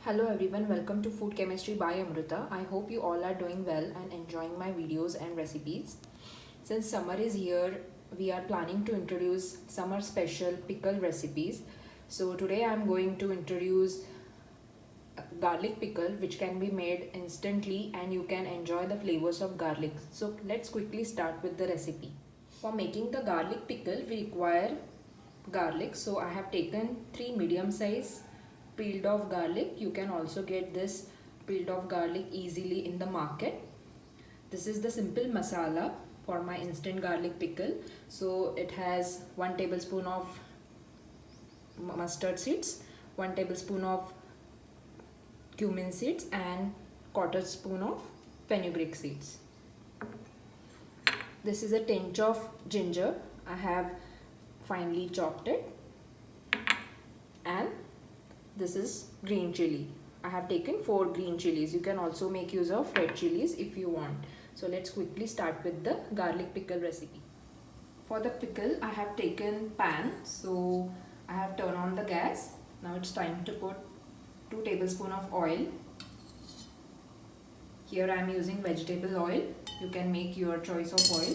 Hello everyone, welcome to Food Chemistry by Amrita. I hope you all are doing well and enjoying my videos and recipes. Since summer is here, we are planning to introduce summer special pickle recipes. So today I am going to introduce garlic pickle which can be made instantly and you can enjoy the flavors of garlic. So let's quickly start with the recipe. For making the garlic pickle, we require garlic. So I have taken 3 medium size peeled off garlic. You can also get this peeled off garlic easily in the market. This is the simple masala for my instant garlic pickle. So it has 1 tablespoon of mustard seeds, 1 tablespoon of cumin seeds and quarter spoon of fenugreek seeds. This is a tinge of ginger. I have finely chopped it, and this is green chili. I have taken 4 green chilies. You can also make use of red chilies if you want. So let's quickly start with the garlic pickle recipe. For the pickle, I have taken pan. So I have turned on the gas. Now it's time to put 2 tablespoons of oil. Here I am using vegetable oil. You can make your choice of oil.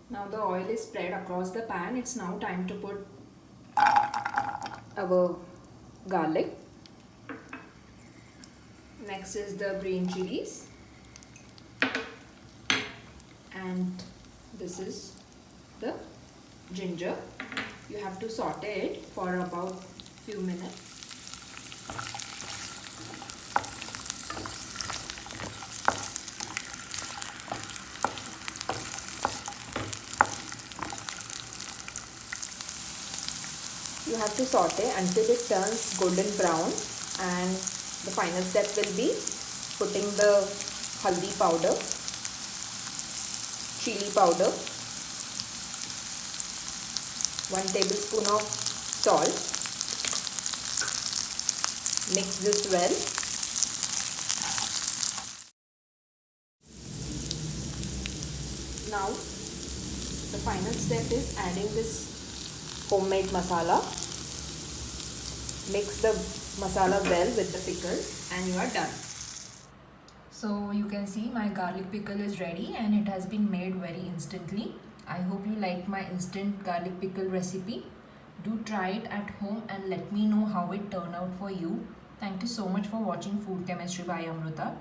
Now the oil is spread across the pan. It's now time to put our garlic. Next is the green chilies. And this is the ginger. You have to saute it for about few minutes. You have to saute until it turns golden brown, and the final step will be putting the haldi powder, chili powder, 1 tablespoon of salt. Mix this well. Now the final step is adding this homemade masala. Mix the masala well with the pickle and you are done. So you can see my garlic pickle is ready and it has been made very instantly. I hope you like my instant garlic pickle recipe. Do try it at home and let me know how it turned out for you. Thank you so much for watching Food Chemistry by Amrita.